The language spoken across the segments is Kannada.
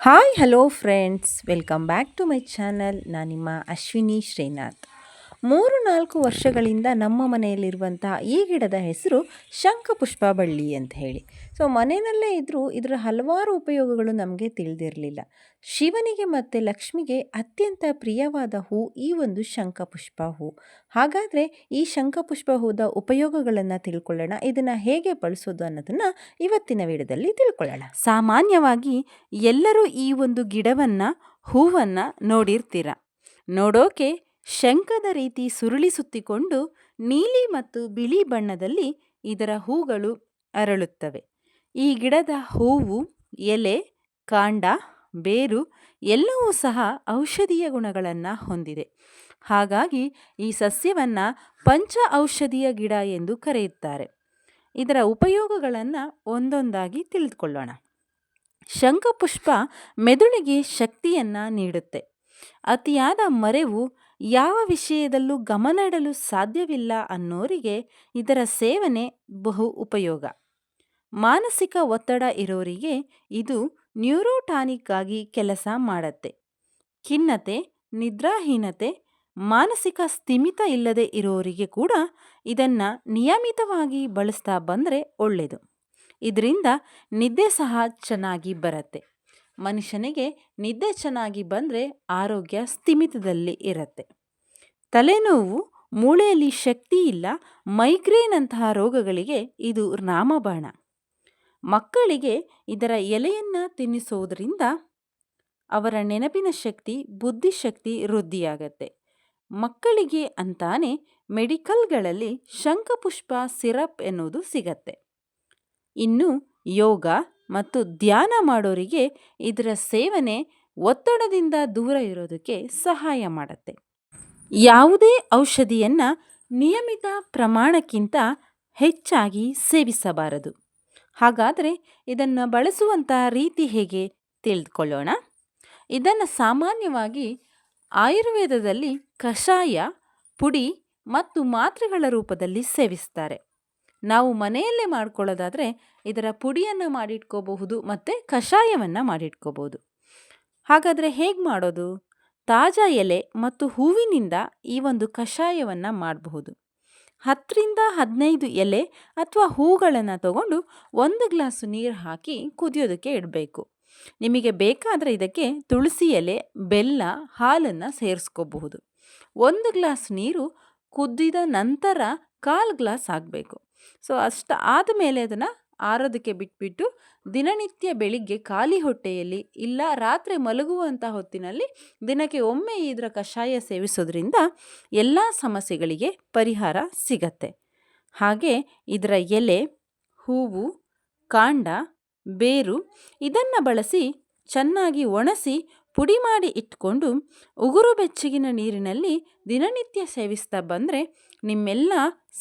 Hi hello friends, welcome back to my channel. ನಾನು ನಿಮ್ಮ ಅಶ್ವಿನಿ ಶ್ರೀನಾಥ್. 3-4 ವರ್ಷಗಳಿಂದ ನಮ್ಮ ಮನೆಯಲ್ಲಿರುವಂಥ ಈ ಗಿಡದ ಹೆಸರು ಶಂಖಪುಷ್ಪ ಬಳ್ಳಿ ಅಂತ ಹೇಳಿ. ಸೊ ಮನೆಯಲ್ಲೇ ಇದ್ದರೂ ಇದರ ಹಲವಾರು ಉಪಯೋಗಗಳು ನಮಗೆ ತಿಳಿದಿರಲಿಲ್ಲ. ಶಿವನಿಗೆ ಮತ್ತು ಲಕ್ಷ್ಮಿಗೆ ಅತ್ಯಂತ ಪ್ರಿಯವಾದ ಹೂ ಈ ಒಂದು ಶಂಖಪುಷ್ಪ ಹೂ. ಹಾಗಾದರೆ ಈ ಶಂಖಪುಷ್ಪ ಹೂದ ಉಪಯೋಗಗಳನ್ನು ತಿಳ್ಕೊಳ್ಳೋಣ. ಇದನ್ನು ಹೇಗೆ ಬಳಸೋದು ಅನ್ನೋದನ್ನು ಇವತ್ತಿನ ವಿಡಿಯೋದಲ್ಲಿ ತಿಳ್ಕೊಳ್ಳೋಣ. ಸಾಮಾನ್ಯವಾಗಿ ಎಲ್ಲರೂ ಈ ಒಂದು ಗಿಡವನ್ನು ಹೂವನ್ನು ನೋಡಿರ್ತೀರ. ನೋಡೋಕೆ ಶಂಖದ ರೀತಿ ಸುರುಳಿ ಸುತ್ತಿಕೊಂಡು ನೀಲಿ ಮತ್ತು ಬಿಳಿ ಬಣ್ಣದಲ್ಲಿ ಇದರ ಹೂಗಳು ಅರಳುತ್ತವೆ. ಈ ಗಿಡದ ಹೂವು, ಎಲೆ, ಕಾಂಡ, ಬೇರು ಎಲ್ಲವೂ ಸಹ ಔಷಧೀಯ ಗುಣಗಳನ್ನು ಹೊಂದಿದೆ. ಹಾಗಾಗಿ ಈ ಸಸ್ಯವನ್ನು ಪಂಚ ಔಷಧೀಯ ಗಿಡ ಎಂದು ಕರೆಯುತ್ತಾರೆ. ಇದರ ಉಪಯೋಗಗಳನ್ನು ಒಂದೊಂದಾಗಿ ತಿಳಿದುಕೊಳ್ಳೋಣ. ಶಂಖಪುಷ್ಪ ಮೆದುಳಿಗೆ ಶಕ್ತಿಯನ್ನು ನೀಡುತ್ತೆ. ಅತಿಯಾದ ಮರೆವು, ಯಾವ ವಿಷಯದಲ್ಲೂ ಗಮನ ಇಡಲು ಸಾಧ್ಯವಿಲ್ಲ ಅನ್ನೋರಿಗೆ ಇದರ ಸೇವನೆ ಬಹು ಉಪಯೋಗ. ಮಾನಸಿಕ ಒತ್ತಡ ಇರೋರಿಗೆ ಇದು ನ್ಯೂರೋಟಾನಿಕ್ ಆಗಿ ಕೆಲಸ ಮಾಡುತ್ತೆ. ಖಿನ್ನತೆ, ನಿದ್ರಾಹೀನತೆ, ಮಾನಸಿಕ ಸ್ಥಿಮಿತ ಇಲ್ಲದೆ ಇರೋರಿಗೆ ಕೂಡ ಇದನ್ನು ನಿಯಮಿತವಾಗಿ ಬಳಸ್ತಾ ಬಂದರೆ ಒಳ್ಳೆಯದು. ಇದರಿಂದ ನಿದ್ದೆ ಸಹ ಚೆನ್ನಾಗಿ ಬರುತ್ತೆ. ಮನುಷ್ಯನಿಗೆ ನಿದ್ದೆ ಚೆನ್ನಾಗಿ ಬಂದರೆ ಆರೋಗ್ಯ ಸ್ಥಿಮಿತದಲ್ಲಿ ಇರುತ್ತೆ. ತಲೆನೋವು, ಮೂಳೆಯಲ್ಲಿ ಶಕ್ತಿ ಇಲ್ಲ, ಮೈಗ್ರೇನ್ ಅಂತಹ ರೋಗಗಳಿಗೆ ಇದು ರಾಮಬಾಣ. ಮಕ್ಕಳಿಗೆ ಇದರ ಎಲೆಯನ್ನು ತಿನ್ನಿಸೋದ್ರಿಂದ ಅವರ ನೆನಪಿನ ಶಕ್ತಿ, ಬುದ್ಧಿಶಕ್ತಿ ವೃದ್ಧಿಯಾಗತ್ತೆ. ಮಕ್ಕಳಿಗೆ ಅಂತಾನೆ ಮೆಡಿಕಲ್ಗಳಲ್ಲಿ ಶಂಖಪುಷ್ಪ ಸಿರಪ್ ಎನ್ನುವುದು ಸಿಗತ್ತೆ. ಇನ್ನು ಯೋಗ ಮತ್ತು ಧ್ಯಾನ ಮಾಡೋರಿಗೆ ಇದರ ಸೇವನೆ ಒತ್ತಡದಿಂದ ದೂರ ಇರೋದಕ್ಕೆ ಸಹಾಯ ಮಾಡುತ್ತೆ. ಯಾವುದೇ ಔಷಧಿಯನ್ನು ನಿಯಮಿತ ಪ್ರಮಾಣಕ್ಕಿಂತ ಹೆಚ್ಚಾಗಿ ಸೇವಿಸಬಾರದು. ಹಾಗಾದರೆ ಇದನ್ನು ಬಳಸುವಂಥ ರೀತಿ ಹೇಗೆ ತಿಳಿದುಕೊಳ್ಳೋಣ. ಇದನ್ನು ಸಾಮಾನ್ಯವಾಗಿ ಆಯುರ್ವೇದದಲ್ಲಿ ಕಷಾಯ, ಪುಡಿ ಮತ್ತು ಮಾತ್ರೆಗಳ ರೂಪದಲ್ಲಿ ಸೇವಿಸ್ತಾರೆ. ನಾವು ಮನೆಯಲ್ಲೇ ಮಾಡ್ಕೊಳ್ಳೋದಾದರೆ ಇದರ ಪುಡಿಯನ್ನು ಮಾಡಿಟ್ಕೋಬಹುದು ಮತ್ತು ಕಷಾಯವನ್ನು ಮಾಡಿಟ್ಕೋಬಹುದು. ಹಾಗಾದರೆ ಹೇಗೆ ಮಾಡೋದು? ತಾಜಾ ಎಲೆ ಮತ್ತು ಹೂವಿನಿಂದ ಈ ಒಂದು ಕಷಾಯವನ್ನು ಮಾಡಬಹುದು. 10-15 ಎಲೆ ಅಥವಾ ಹೂಗಳನ್ನು ತಗೊಂಡು 1 ಗ್ಲಾಸ್ ನೀರು ಹಾಕಿ ಕುದಿಯೋದಕ್ಕೆ ಇಡಬೇಕು. ನಿಮಗೆ ಬೇಕಾದರೆ ಇದಕ್ಕೆ ತುಳಸಿ ಎಲೆ, ಬೆಲ್ಲ, ಹಾಲನ್ನು ಸೇರಿಸ್ಕೋಬಹುದು. 1 ಗ್ಲಾಸ್ ನೀರು ಕುದಿದ ನಂತರ 1/4 ಗ್ಲಾಸ್ ಆಗಬೇಕು. ಸೊ ಅಷ್ಟು ಆದಮೇಲೆ ಅದನ್ನು ಆರೋದಕ್ಕೆ ಬಿಟ್ಬಿಟ್ಟು ದಿನನಿತ್ಯ ಬೆಳಿಗ್ಗೆ ಖಾಲಿ ಹೊಟ್ಟೆಯಲ್ಲಿ ಇಲ್ಲ ರಾತ್ರಿ ಮಲಗುವಂಥ ಹೊತ್ತಿನಲ್ಲಿ ದಿನಕ್ಕೆ ಒಮ್ಮೆ ಇದರ ಕಷಾಯ ಸೇವಿಸೋದ್ರಿಂದ ಎಲ್ಲ ಸಮಸ್ಯೆಗಳಿಗೆ ಪರಿಹಾರ ಸಿಗತ್ತೆ. ಹಾಗೆ ಇದರ ಎಲೆ, ಹೂವು, ಕಾಂಡ, ಬೇರು ಇದನ್ನು ಬಳಸಿ ಚೆನ್ನಾಗಿ ಒಣಸಿ ಪುಡಿ ಮಾಡಿ ಇಟ್ಕೊಂಡು ಉಗುರು ಬೆಚ್ಚಗಿನ ನೀರಿನಲ್ಲಿ ದಿನನಿತ್ಯ ಸೇವಿಸ್ತಾ ಬಂದರೆ ನಿಮ್ಮೆಲ್ಲ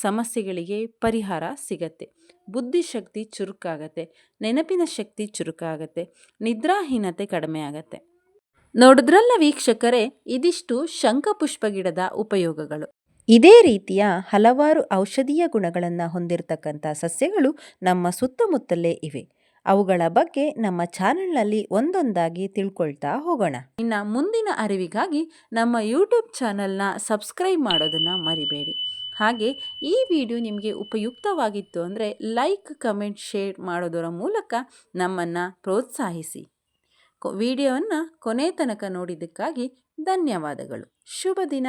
ಸಮಸ್ಯೆಗಳಿಗೆ ಪರಿಹಾರ ಸಿಗತ್ತೆ. ಬುದ್ಧಿಶಕ್ತಿ ಚುರುಕಾಗತ್ತೆ, ನೆನಪಿನ ಶಕ್ತಿ ಚುರುಕಾಗತ್ತೆ, ನಿದ್ರಾಹೀನತೆ ಕಡಿಮೆ ಆಗತ್ತೆ. ನೋಡಿದ್ರಲ್ಲ ವೀಕ್ಷಕರೇ, ಇದಿಷ್ಟು ಶಂಖಪುಷ್ಪ ಗಿಡದ ಉಪಯೋಗಗಳು. ಇದೇ ರೀತಿಯ ಹಲವಾರು ಔಷಧೀಯ ಗುಣಗಳನ್ನು ಹೊಂದಿರತಕ್ಕಂಥ ಸಸ್ಯಗಳು ನಮ್ಮ ಸುತ್ತಮುತ್ತಲೇ ಇವೆ. ಅವುಗಳ ಬಗ್ಗೆ ನಮ್ಮ ಚಾನಲ್ನಲ್ಲಿ ಒಂದೊಂದಾಗಿ ತಿಳ್ಕೊಳ್ತಾ ಹೋಗೋಣ. ಇನ್ನು ಮುಂದಿನ ಅರಿವಿಗಾಗಿ ನಮ್ಮ ಯೂಟ್ಯೂಬ್ ಚಾನಲ್ನ ಸಬ್ಸ್ಕ್ರೈಬ್ ಮಾಡೋದನ್ನು ಮರಿಬೇಡಿ. ಹಾಗೆ ಈ ವಿಡಿಯೋ ನಿಮಗೆ ಉಪಯುಕ್ತವಾಗಿತ್ತು ಅಂದರೆ ಲೈಕ್, ಕಮೆಂಟ್, ಶೇರ್ ಮಾಡೋದರ ಮೂಲಕ ನಮ್ಮನ್ನು ಪ್ರೋತ್ಸಾಹಿಸಿ. ವಿಡಿಯೋವನ್ನು ಕೊನೆ ತನಕ ನೋಡಿದ್ದಕ್ಕಾಗಿ ಧನ್ಯವಾದಗಳು. ಶುಭ ದಿನ.